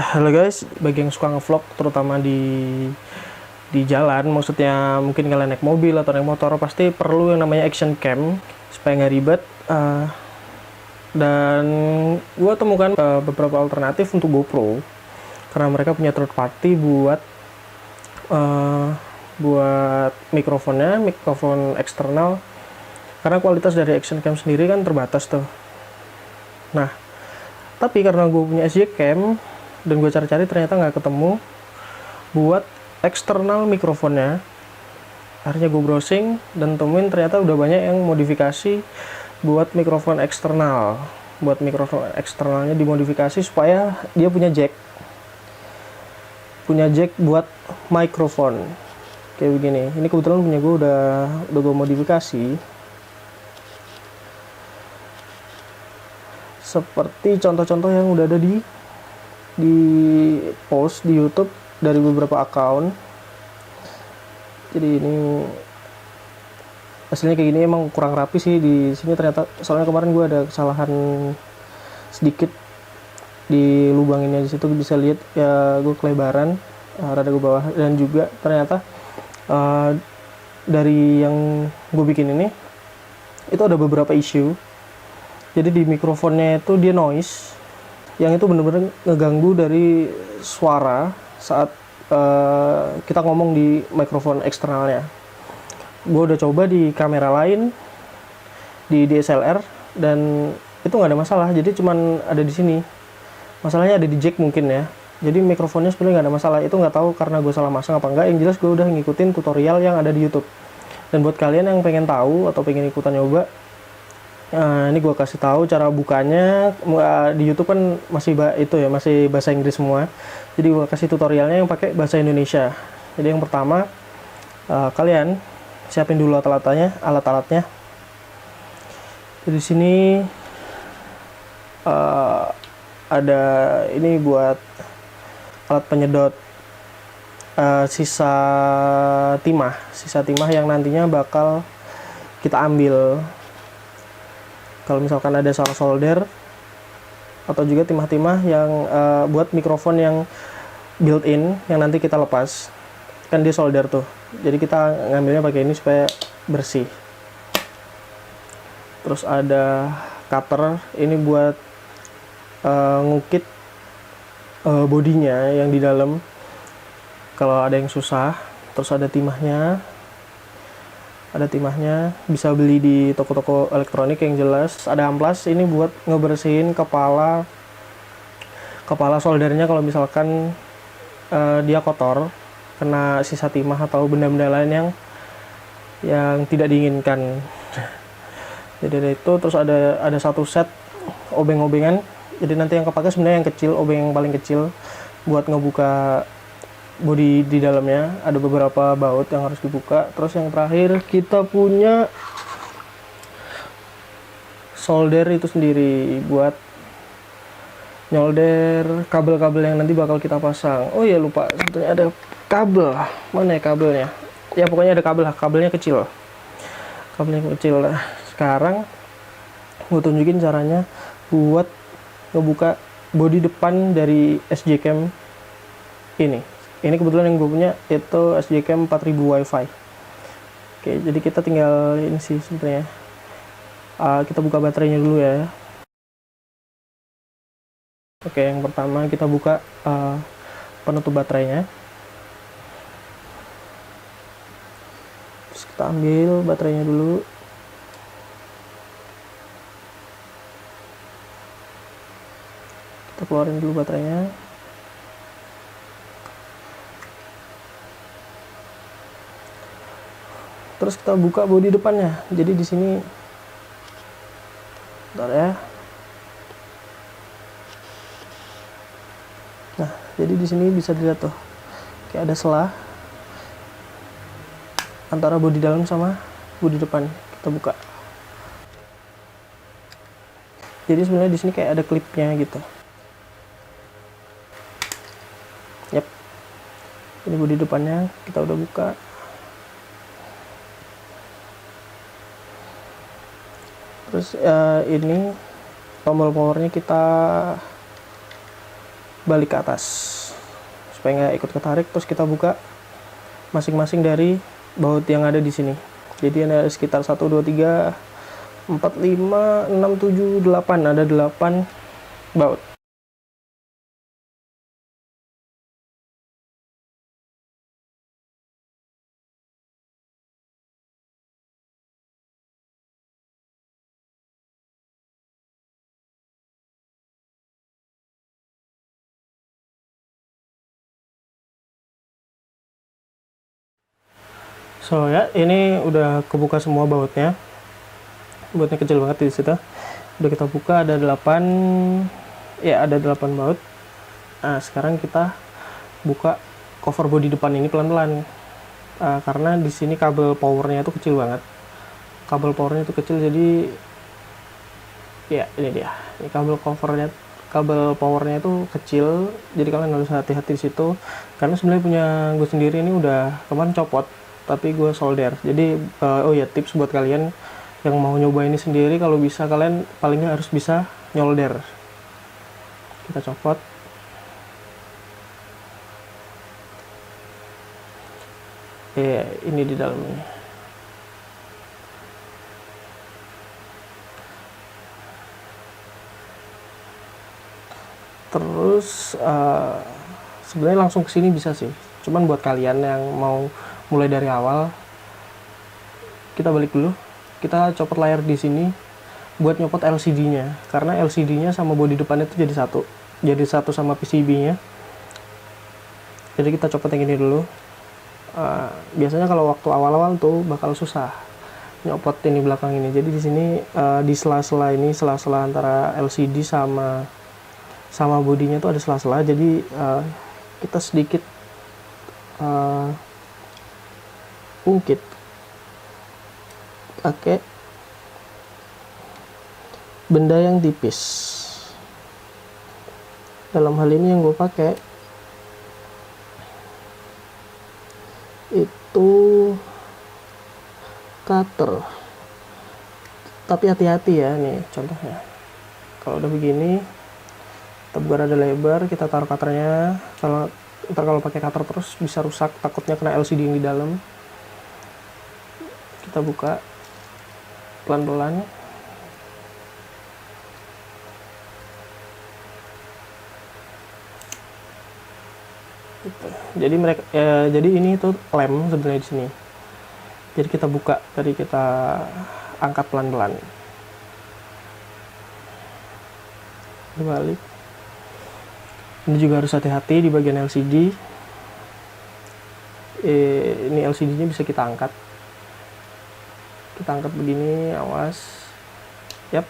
Halo guys, bagi yang suka ngevlog terutama di jalan, maksudnya mungkin kalian naik mobil atau naik motor, pasti perlu yang namanya action cam supaya nggak ribet. Dan gue temukan beberapa alternatif untuk GoPro karena mereka punya third party buat mikrofonnya, mikrofon eksternal. Karena kualitas dari action cam sendiri kan terbatas tuh. Nah, tapi karena gue punya SJ cam dan gue cari-cari ternyata nggak ketemu buat eksternal mikrofonnya. Akhirnya gue browsing dan temuin ternyata udah banyak yang modifikasi buat mikrofon eksternal. Buat mikrofon eksternalnya dimodifikasi supaya dia punya jack buat mikrofon kayak begini. Ini kebetulan punya gue udah gue modifikasi seperti contoh-contoh yang udah ada di post di YouTube dari beberapa account. Jadi ini hasilnya kayak gini, emang kurang rapi sih di sini ternyata, soalnya kemarin gue ada kesalahan sedikit di lubang ini. Di situ bisa lihat ya, gue kelebaran rada ke bawah, dan juga ternyata dari yang gue bikin ini itu ada beberapa issue. Jadi di mikrofonnya itu dia noise yang itu bener-bener ngeganggu dari suara saat kita ngomong di mikrofon eksternalnya. Gue udah coba di kamera lain, di DSLR, dan itu nggak ada masalah. Jadi cuman ada di sini masalahnya, ada di jack mungkin ya. Jadi mikrofonnya sebenarnya nggak ada masalah. Itu nggak tahu karena gue salah masang apa enggak. Yang jelas gue udah ngikutin tutorial yang ada di YouTube. Dan buat kalian yang pengen tahu atau pengen ikutan nyoba, ini gue kasih tahu cara bukanya. Di YouTube kan masih masih bahasa Inggris semua. Jadi gue kasih tutorialnya yang pakai bahasa Indonesia. Jadi yang pertama, kalian siapin dulu alat-alatnya. Di sini ada ini buat alat penyedot sisa timah yang nantinya bakal kita ambil kalau misalkan ada salah solder, atau juga timah-timah yang buat mikrofon yang built-in yang nanti kita lepas, kan dia solder tuh. Jadi kita ngambilnya pakai ini supaya bersih. Terus ada cutter, ini buat ngukit bodinya yang di dalam kalau ada yang susah. Terus ada timahnya, bisa beli di toko-toko elektronik yang jelas. Ada amplas, ini buat ngebersihin kepala soldernya kalau misalkan dia kotor, kena sisa timah atau benda-benda lain yang tidak diinginkan. Jadi ada itu. Terus ada satu set obeng-obengan. Jadi nanti yang kepake sebenarnya yang kecil, obeng yang paling kecil buat ngebuka bodi di dalamnya. Ada beberapa baut yang harus dibuka. Terus yang terakhir kita punya solder itu sendiri buat nyolder kabel-kabel yang nanti bakal kita pasang. Oh iya, lupa, sebetulnya ada kabel. Mana ya kabelnya? Ya pokoknya ada kabelnya kecil. Nah, sekarang gue tunjukin caranya buat ngebuka bodi depan dari SJ Cam ini. Ini kebetulan yang gue punya itu SJ Cam 4000 Wi-Fi. Oke, jadi kita tinggal ini sih sebenarnya. Kita buka baterainya dulu ya. Oke, yang pertama kita buka penutup baterainya. Terus kita ambil baterainya dulu. Kita keluarin dulu baterainya. Terus kita buka bodi depannya. Jadi di sini, bentar ya. Nah, jadi di sini bisa dilihat tuh, kayak ada selah antara bodi dalam sama bodi depan. Kita buka. Jadi sebenarnya di sini kayak ada klipnya gitu. Yap. Ini bodi depannya kita udah buka. Terus ini tombol powernya kita balik ke atas supaya nggak ikut ketarik. Terus kita buka masing-masing dari baut yang ada di sini. Jadi ada sekitar 1 2 3 4 5 6 7 8, ada 8 baut. So ya, ini udah kebuka semua bautnya. Bautnya kecil banget di situ. Udah kita buka, ada 8 baut. Nah, sekarang kita buka cover bodi depan ini pelan-pelan. Karena di sini kabel powernya itu kecil banget. Kabel powernya itu kecil, jadi ya ini dia. Ini kabel powernya itu kecil, jadi kalian harus hati-hati di situ. Karena sebenarnya punya gue sendiri ini udah kemarin copot, tapi gue solder. Jadi tips buat kalian yang mau nyoba ini sendiri, kalau bisa kalian paling nggak harus bisa nyolder. Kita copot. Ini di dalamnya. Terus sebenarnya langsung ke sini bisa sih. Cuman buat kalian yang mau mulai dari awal, kita balik dulu. Kita copot layar di sini buat nyopot LCD-nya, karena LCD-nya sama bodi depannya itu jadi satu sama PCB-nya. Jadi kita copot yang ini dulu. Biasanya kalau waktu awal-awal tuh bakal susah nyopot ini belakang ini. Jadi di sini di sela-sela antara LCD sama bodinya tuh ada sela-sela. Jadi kita sedikit ungkit pakai benda yang tipis. Dalam hal ini yang gue pakai itu cutter, tapi hati-hati ya. Nih contohnya, kalau udah begini kita buka rada lebar, kita taruh cutternya. Kalau pakai cutter terus bisa rusak, takutnya kena LCD yang di dalam. Kita buka pelan-pelan. Jadi ini tuh lem sebenarnya di sini. Jadi kita buka, tadi kita angkat pelan-pelan. Dibalik. Ini juga harus hati-hati di bagian LCD. Ini LCD-nya bisa kita angkat. Kita angkat begini, awas. Yap.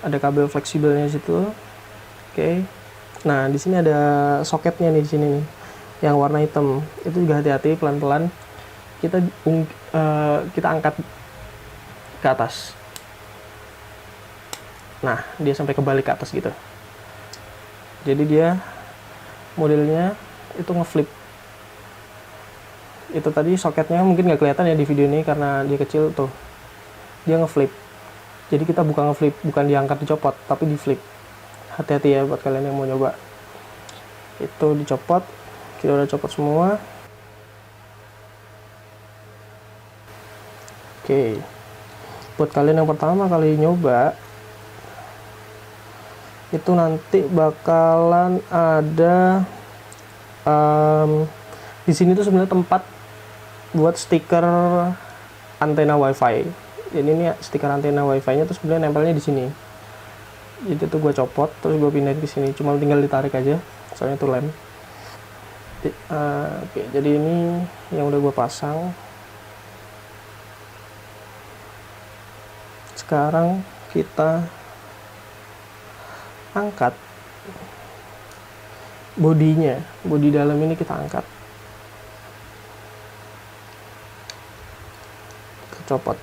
Ada kabel fleksibelnya di situ. Oke. Nah, di sini ada soketnya nih di sini nih, yang warna hitam. Itu juga hati-hati, pelan-pelan. Kita angkat ke atas. Nah, dia sampai kebalik ke atas gitu. Jadi dia modelnya itu ngeflip. Itu tadi soketnya mungkin nggak kelihatan ya di video ini karena dia kecil tuh. Dia ngeflip. Jadi kita bukan ngeflip, bukan diangkat dicopot, tapi di flip. Hati-hati ya buat kalian yang mau nyoba. Itu dicopot. Kita udah copot semua. Oke. Buat kalian yang pertama kali nyoba, itu nanti bakalan ada di sini tuh sebenarnya tempat buat stiker antena wifi. Jadi ini stiker antena wifi-nya tuh sebenarnya nempelnya di sini. Jadi tuh gue copot, terus gue pindahin ke sini. Cuma tinggal ditarik aja, soalnya itu lem. Oke, jadi ini yang udah gue pasang. Sekarang kita angkat bodinya, bodi dalam ini kita angkat. Kita copot,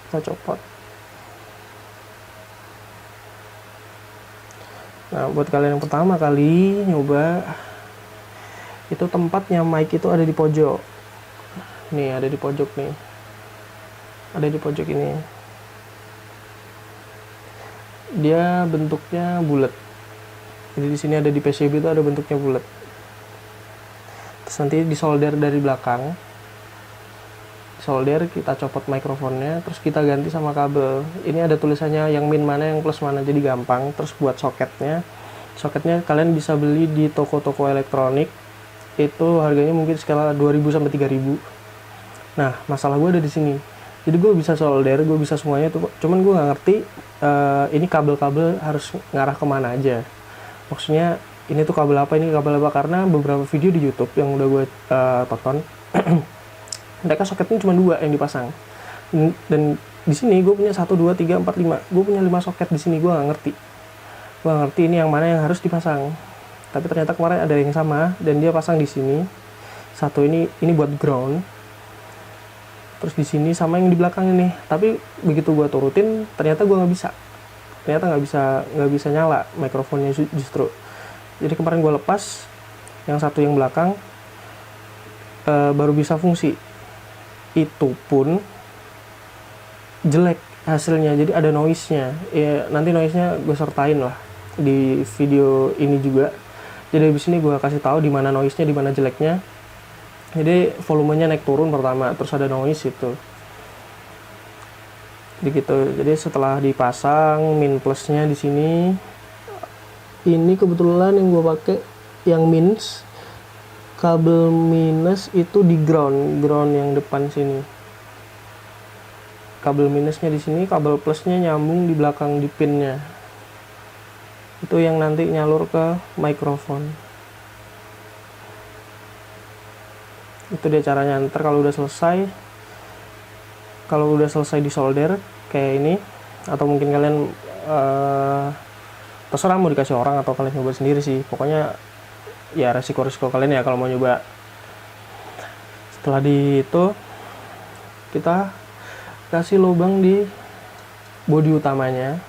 kita copot. Nah, buat kalian yang pertama kali nyoba, itu tempatnya mic itu ada di pojok. Nih, ada di pojok nih. Ada di pojok ini. dia bentuknya bulat. Jadi di sini ada di PCB itu ada bentuknya bulat. Terus nanti disolder dari belakang. Solder, kita copot mikrofonnya, terus kita ganti sama kabel. Ini ada tulisannya yang min mana, yang plus mana, jadi gampang. Terus buat soketnya kalian bisa beli di toko-toko elektronik. Itu harganya mungkin skala 2000 sampai 3000. Nah, masalah gue ada di sini. Jadi gue bisa solder, gue bisa semuanya tuh, cuman gue nggak ngerti ini kabel-kabel harus ngarah kemana aja. Maksudnya ini tuh kabel apa, ini kabel apa, karena beberapa video di YouTube yang udah gue tonton mereka soketnya cuma 2 yang dipasang, dan di sini gue punya 1, 2, 3, 4, 5, gue punya 5 soket di sini. Gue nggak ngerti ini yang mana yang harus dipasang. Tapi ternyata kemarin ada yang sama dan dia pasang di sini. Satu ini buat ground, terus di sini sama yang di belakang ini. Tapi begitu gue turutin ternyata gue nggak bisa nyala mikrofonnya justru. Jadi kemarin gue lepas yang satu yang belakang, baru bisa fungsi. Itu pun jelek hasilnya, jadi ada noise-nya. Ya, nanti noise-nya gue sertain lah di video ini juga. Jadi habis ini gue kasih tahu di mana noise-nya, di mana jeleknya. Jadi volumenya naik turun pertama, terus ada noise itu. Begitu. Jadi setelah dipasang min plusnya di sini, ini kebetulan yang gue pakai yang minus. Kabel minus itu di ground yang depan sini. Kabel minusnya di sini, kabel plusnya nyambung di belakang di pinnya. Itu yang nanti nyalur ke mikrofon. Itu dia caranya. Ntar kalau udah selesai disolder kayak ini, atau mungkin kalian terserah mau dikasih orang atau kalian coba sendiri sih. Pokoknya ya resiko kalian ya kalau mau nyoba. Setelah itu kita kasih lubang di bodi utamanya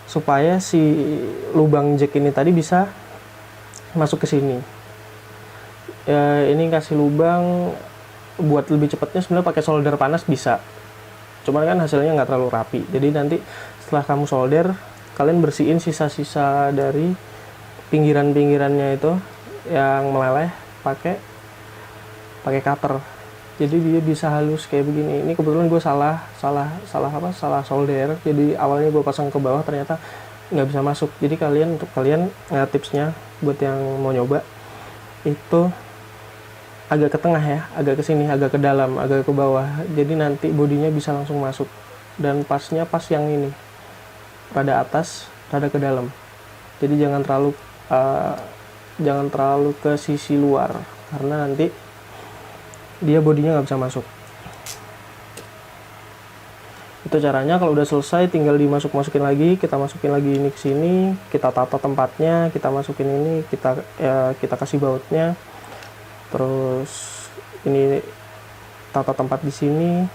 supaya si lubang jack ini tadi bisa masuk ke sini. Ya, ini kasih lubang buat lebih cepatnya sebenarnya pakai solder panas bisa, cuman kan hasilnya nggak terlalu rapi. Jadi nanti setelah kamu solder, kalian bersihin sisa-sisa dari pinggirannya itu yang meleleh pakai cutter. Jadi dia bisa halus kayak begini. Ini kebetulan gue salah solder. Jadi awalnya gue pasang ke bawah, ternyata nggak bisa masuk. Jadi untuk kalian tipsnya buat yang mau nyoba itu agak ke tengah ya, agak ke sini, agak ke dalam, agak ke bawah. Jadi nanti bodinya bisa langsung masuk. Dan pasnya pas yang ini, rada atas, rada ke dalam. Jadi jangan terlalu ke sisi luar, karena nanti dia bodinya nggak bisa masuk. Itu caranya. Kalau udah selesai tinggal masukin lagi, kita masukin lagi ini ke sini, kita tata tempatnya, kita masukin ini, kita kasih bautnya, terus ini tata tempat di sini,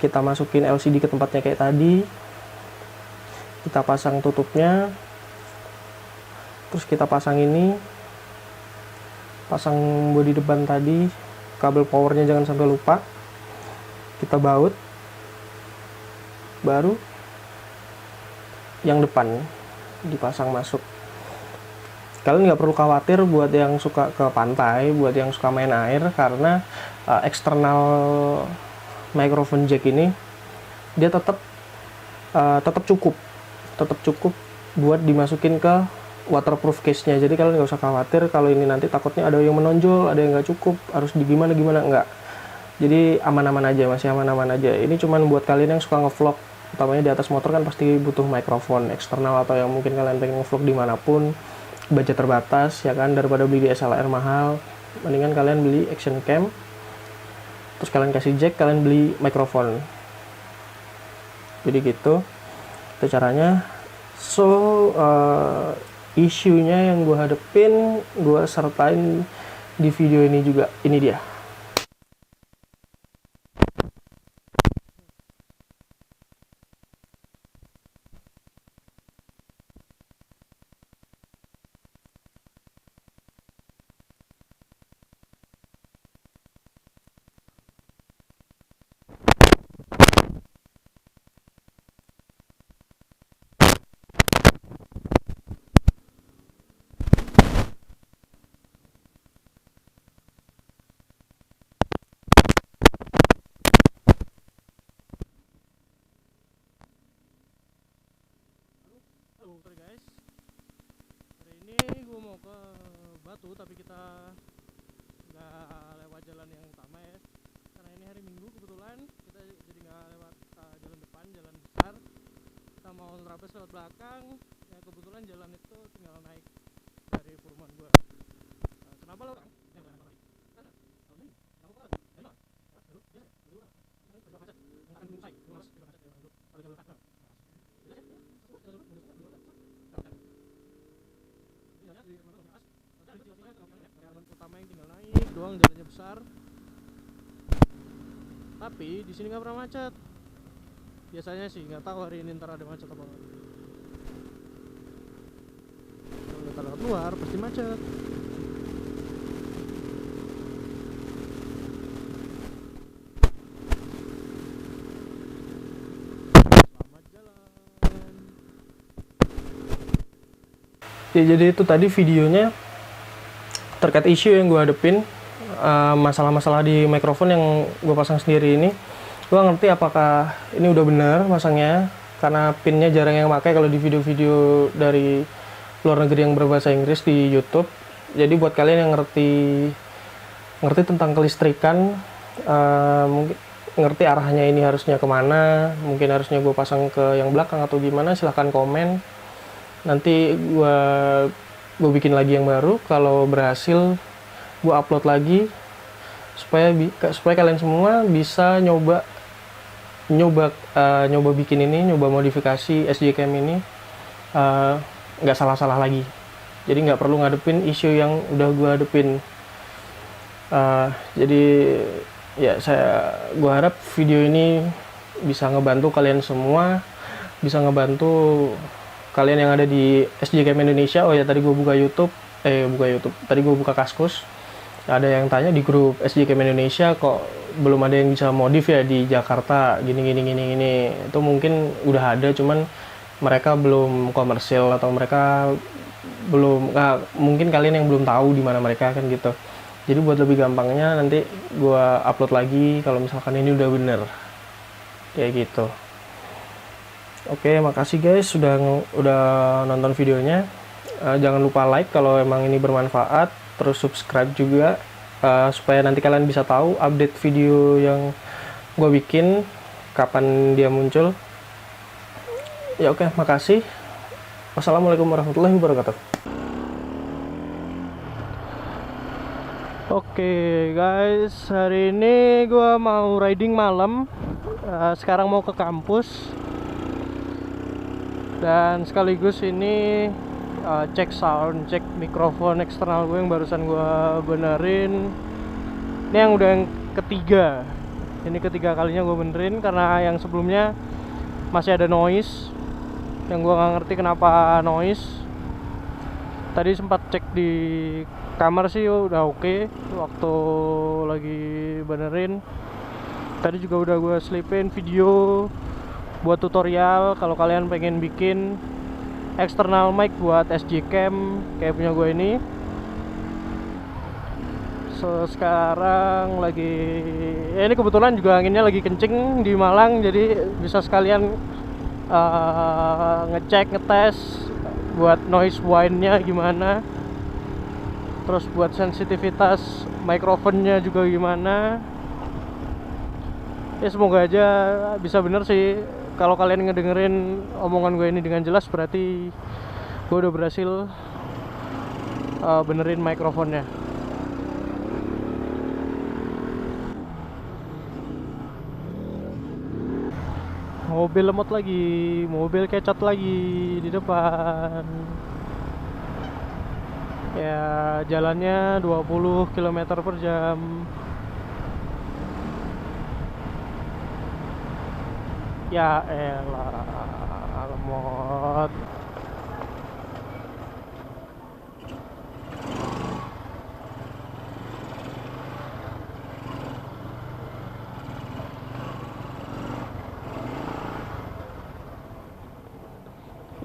kita masukin LCD ke tempatnya kayak tadi, kita pasang tutupnya. Terus kita pasang ini, pasang bodi depan tadi, kabel powernya jangan sampai lupa, kita baut, baru yang depan dipasang masuk. Kalian nggak perlu khawatir buat yang suka ke pantai, buat yang suka main air, karena eksternal microphone jack ini dia tetap cukup buat dimasukin ke waterproof case-nya. Jadi kalian nggak usah khawatir kalau ini nanti takutnya ada yang menonjol, ada yang nggak cukup, harus gimana enggak. Jadi aman-aman aja, masih aman-aman aja. Ini cuman buat kalian yang suka ngevlog, utamanya di atas motor kan pasti butuh mikrofon eksternal, atau yang mungkin kalian pengen ngevlog dimanapun, budget terbatas ya kan, daripada beli DSLR mahal, mendingan kalian beli action cam, terus kalian kasih jack, kalian beli mikrofon. Jadi gitu, itu caranya. So isunya yang gue hadepin, gue sertain di video ini juga. Ini dia. satu, tapi kita nggak lewat jalan yang utama ya, karena ini hari Minggu kebetulan kita jadi nggak lewat jalan depan, jalan besar. Kita mau nerabas lewat belakang ya, kebetulan jalan itu tinggal naik dari perumahan gua. Kenapa lo? Pertama yang tinggal naik doang, jalannya besar. Tapi di sini nggak pernah macet. Biasanya sih, nggak tahu hari ini ntar ada macet apa enggak. Kalau kita lewat luar pasti macet. Selamat jalan. Ya jadi itu tadi videonya terkait isu yang gue hadepin, masalah-masalah di mikrofon yang gue pasang sendiri ini. Gue ngerti apakah ini udah bener masangnya, karena pinnya jarang yang pakai kalau di video-video dari luar negeri yang berbahasa Inggris di YouTube. Jadi buat kalian yang ngerti tentang kelistrikan, mungkin ngerti arahnya ini harusnya kemana, mungkin harusnya gue pasang ke yang belakang atau gimana, silahkan komen. Nanti gue bikin lagi yang baru. Kalau berhasil gue upload lagi supaya kalian semua bisa nyoba bikin ini, nyoba modifikasi SJ Cam ini nggak salah-salah lagi. Jadi nggak perlu ngadepin isu yang udah gue hadepin. Jadi ya gue harap video ini bisa ngebantu kalian semua, bisa ngebantu kalian yang ada di SJ Cam Indonesia. Oh ya, tadi gue buka YouTube. Tadi gue buka Kaskus. Ada yang tanya di grup SJ Cam Indonesia, kok belum ada yang bisa modif ya di Jakarta, gini. Itu mungkin udah ada, cuman mereka belum komersil atau mereka belum, mungkin kalian yang belum tahu di mana mereka kan gitu. Jadi buat lebih gampangnya nanti gue upload lagi kalau misalkan ini udah bener kayak gitu. Oke, makasih guys udah nonton videonya. Jangan lupa like kalau emang ini bermanfaat, terus subscribe juga supaya nanti kalian bisa tahu update video yang gue bikin kapan dia muncul. Ya oke, makasih. Wassalamualaikum warahmatullahi wabarakatuh. Oke guys, hari ini gue mau riding malam. Sekarang mau ke kampus. Dan sekaligus ini cek sound, cek mikrofon eksternal gue yang barusan gue benerin. Ini yang udah yang ketiga. Ini ketiga kalinya gue benerin karena yang sebelumnya masih ada noise. Yang gue nggak ngerti kenapa noise. Tadi sempat cek di kamar sih udah oke waktu lagi benerin. Tadi juga udah gue selipin video buat tutorial kalau kalian pengen bikin external mic buat SJ Cam kayak punya gue ini. So sekarang lagi ini kebetulan juga anginnya lagi kencing di Malang, jadi bisa sekalian ngetes buat noise whine-nya gimana, terus buat sensitivitas mikrofonnya juga gimana. Ya semoga aja bisa bener sih. Kalau kalian ngedengerin omongan gue ini dengan jelas, berarti gue udah berhasil benerin mikrofonnya. Mobil lemot lagi, mobil kecot lagi di depan. Ya jalannya 20 km per jam. Ya elah, lemot.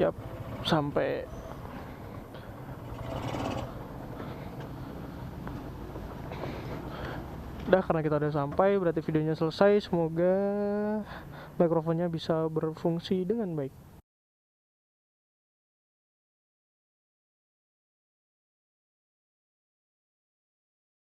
Yap, sampai. Udah, karena kita udah sampai, berarti videonya selesai. Semoga mikrofonnya bisa berfungsi dengan baik.